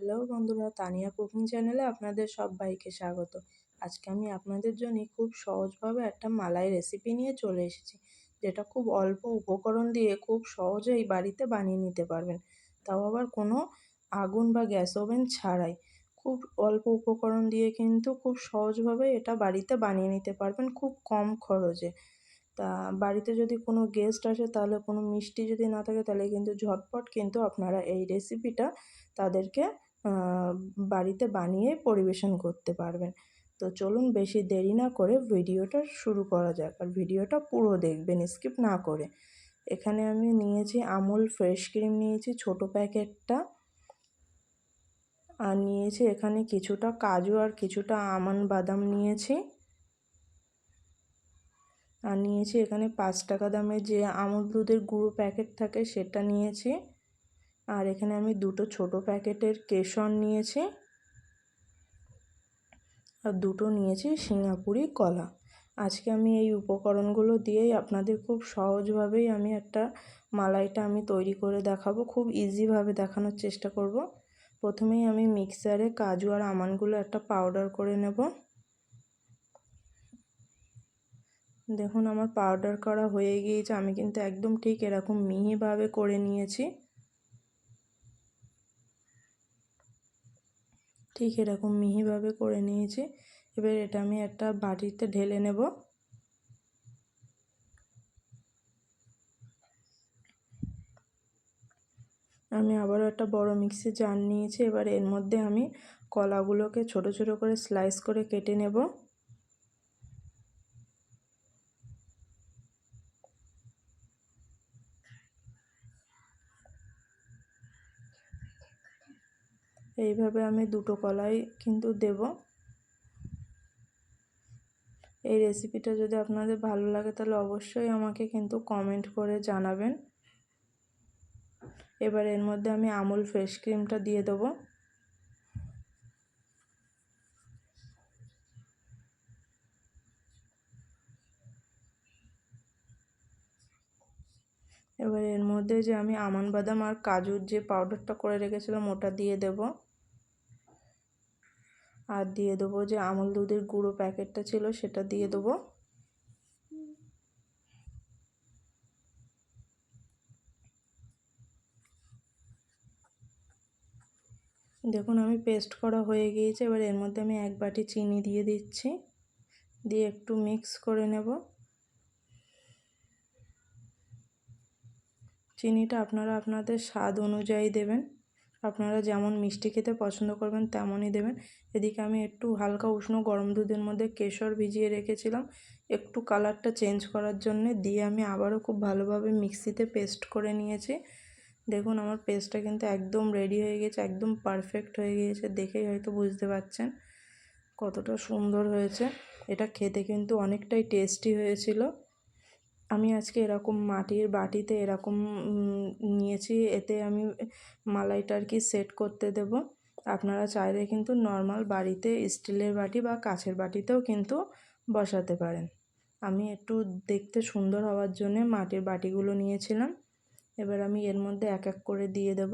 Hello বন্ধুরা, Tania cooking চ্যানেলে আপনাদের সবাইকে স্বাগত। আজকে আমি আপনাদের জন্য খুব সহজভাবে একটা মালাই রেসিপি নিয়ে চলে এসেছি, যেটা খুব অল্প উপকরণ দিয়ে খুব সহজেই বাড়িতে বানিয়ে নিতে পারবেন, তাও আবার কোনো আগুন বা গ্যাস ওভেন ছাড়াই। খুব অল্প উপকরণ দিয়ে কিন্তু খুব সহজভাবে এটা বাড়িতে বানিয়ে নিতে পারবেন খুব কম খরচে। তা বাড়িতে যদি কোনো গেস্ট আসে, তাহলে কোনো মিষ্টি যদি না থাকে, তাহলে কিন্তু ঝটপট কিন্তু আপনারা এই রেসিপিটা তাদেরকে বাড়িতে বানিয়ে পরিবেশন করতে পারবেন। তো চলুন বেশি দেরি না করে ভিডিওটা শুরু করা যাক, আর ভিডিওটা পুরো দেখবেন স্কিপ না করে। এখানে আমি নিয়েছি আমুল ফ্রেশ ক্রিম, নিয়েছি ছোট প্যাকেটটা, আর নিয়েছি এখানে কিছুটা কাজু আর কিছুটা আমন্ড বাদাম নিয়েছি, আর নিয়েছি এখানে 5 টাকা দামের যে আমুল দুধের গুঁড়ো প্যাকেট থাকে সেটা নিয়েছি, আর এখানে আমি দুটো ছোট প্যাকেটের কেশর নিয়েছি, আর দুটো নিয়েছি সিঙ্গাপুরি কলা। আজকে আমি এই উপকরণগুলো দিয়েই আপনাদের খুব সহজভাবেই আমি একটা মালাইটা আমি তৈরি করে দেখাবো, খুব ইজিভাবে দেখানোর চেষ্টা করব। প্রথমেই আমি মিক্সারে কাজু আর আমন্ডগুলো একটা পাউডার করে নেব। দেখুন আমার পাউডার করা হয়ে গিয়েছে, আমি কিন্তু একদম ঠিক এরকম মিহিভাবে করে নিয়েছি, ঠিক এরকম মিহিভাবে করে নিয়েছি। এবার এটা আমি একটা বাটিতে ঢেলে নেব। আমি আবারও একটা বড় মিক্সি জার নিয়েছি, এবার এর মধ্যে আমি কলাগুলোকে ছোট ছোট করে স্লাইস করে কেটে নেব। এইভাবে আমি দুটো কলাই কিন্তু দেব। এই রেসিপিটা যদি আপনাদের ভালো লাগে, তাহলে অবশ্যই আমাকে কিন্তু কমেন্ট করে জানাবেন। এবার এর মধ্যে আমি আমুল ফ্রেশ ক্রিমটা দিয়ে দেবো। এবার এর মধ্যে যে আমি আমন্ড বাদাম আর কাজুর যে পাউডারটা করে রেখেছিলাম ওটা দিয়ে দেব, আর দিয়ে দেবো যে আমুল দুধের গুঁড়ো প্যাকেটটা ছিল সেটা দিয়ে দেবো। দেখুন আমি পেস্ট করা হয়ে গিয়েছে। এবার এর মধ্যে আমি 1 বাটি চিনি দিয়ে দিচ্ছি, দিয়ে একটু মিক্স করে নেব। চিনিটা আপনারা আপনাদের স্বাদ অনুযায়ী দেবেন, আপনারা যেমন মিষ্টি খেতে পছন্দ করবেন তেমনই দেবেন। এদিকে আমি একটু হালকা উষ্ণ গরম দুধের মধ্যে কেশর ভিজিয়ে রেখেছিলাম একটু কালারটা চেঞ্জ করার জন্য, দিয়ে আমি আবারও খুব ভালোভাবে মিক্সিতে পেস্ট করে নিয়েছি। দেখুন আমার পেস্টটা কিন্তু একদম রেডি হয়ে গেছে, একদম পারফেক্ট হয়ে গিয়েছে, দেখেই হয়তো বুঝতে পারছেন কতটা সুন্দর হয়েছে। এটা খেতে কিন্তু অনেকটাই টেস্টি হয়েছিল। আমি আজকে এরকম মাটির বাটিতে এরকম নিয়েছি, এতে আমি মালাইটা আর কি সেট করতে দেব। আপনারা চাইলে কিন্তু নর্মাল বাড়িতে স্টিলের বাটি বা কাঁচের বাটিতেও কিন্তু বসাতে পারেন। আমি একটু দেখতে সুন্দর হওয়ার জন্য মাটির বাটিগুলো নিয়েছিলাম। এবার আমি এর মধ্যে এক এক করে দিয়ে দেব।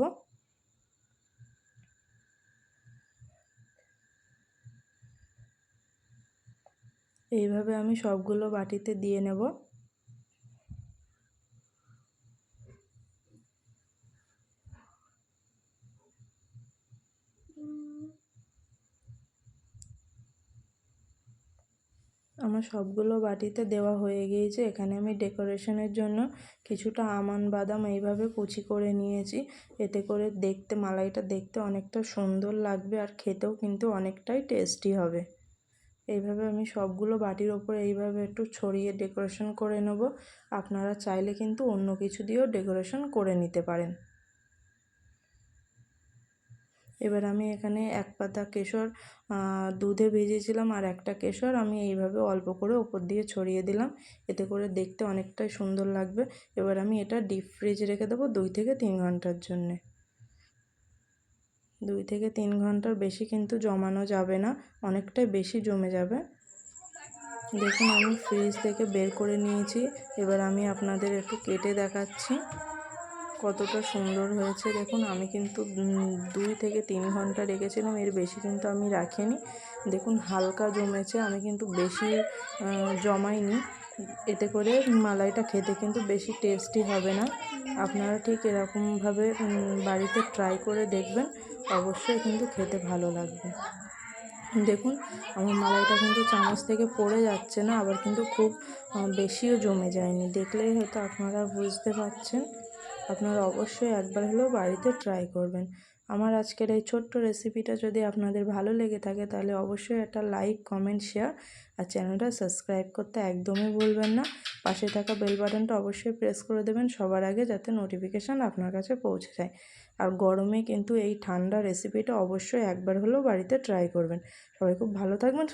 এইভাবে আমি সবগুলো বাটিতে দিয়ে নেব। আমার সবগুলো বাটিতে দেওয়া হয়ে গিয়েছে। এখানে আমি ডেকোরেশনের জন্য কিছুটা আমন্ড বাদাম এইভাবে কুচি করে নিয়েছি, এতে করে দেখতে মালাইটা দেখতে অনেকটা সুন্দর লাগবে, আর খেতেও কিন্তু অনেকটাই টেস্টি হবে। এইভাবে আমি সবগুলো বাটির ওপর এইভাবে একটু ছড়িয়ে ডেকোরেশন করে নেব। আপনারা চাইলে কিন্তু অন্য কিছু দিয়েও ডেকোরেশন করে নিতে পারেন। এবার আমি এখানে 1 পাতা কেশর দুধে ভিজিয়েছিলাম, আর একটা কেশর আমি এইভাবে অল্প করে ওপর দিয়ে ছড়িয়ে দিলাম, এতে করে দেখতে অনেকটাই সুন্দর লাগবে। এবার আমি এটা ডিপ ফ্রিজে রেখে দেবো 2 থেকে 3 ঘন্টার জন্যে। 2 থেকে 3 ঘন্টার বেশি কিন্তু জমানো যাবে না, অনেকটাই বেশি জমে যাবে। দেখুন আমি ফ্রিজ থেকে বের করে নিয়েছি। এবার আমি আপনাদের একটু কেটে দেখাচ্ছি কতটা সুন্দর হয়েছে দেখুন। আমি কিন্তু 2 থেকে 3 ঘন্টা রেখেছিলাম, এর বেশি কিন্তু আমি রাখিনি। দেখুন হালকা জমেছে, আমি কিন্তু বেশি জমাইনি, এতে করে মালাইটা খেতে কিন্তু বেশি টেস্টি হবে না। আপনারা ঠিক এরকমভাবে বাড়িতে ট্রাই করে দেখবেন, অবশ্যই কিন্তু খেতে ভালো লাগবে। দেখুন আমার মালাইটা কিন্তু চামচ থেকে পড়ে যাচ্ছে না, আবার কিন্তু খুব বেশিও জমে যায়নি। দেখলেই হয়তো আপনারা বুঝতে পারছেন। আপনারা অবশ্যই একবার হলেও বাড়িতে ট্রাই করবেন। আমার আজকের এই ছোট্ট রেসিপিটা যদি আপনাদের ভালো লেগে থাকে তাহলে অবশ্যই একটা লাইক, কমেন্ট, শেয়ার আর চ্যানেলটা সাবস্ক্রাইব করতে একদমই ভুলবেন না। পাশে থাকা বেল বাটনটা অবশ্যই প্রেস করে দেবেন সবার আগে, যাতে নোটিফিকেশান আপনার কাছে পৌঁছে যায়। আর গরমে কিন্তু এই ঠান্ডা রেসিপিটা অবশ্যই একবার হলেও বাড়িতে ট্রাই করবেন। সবাই খুব ভালো থাকবেন।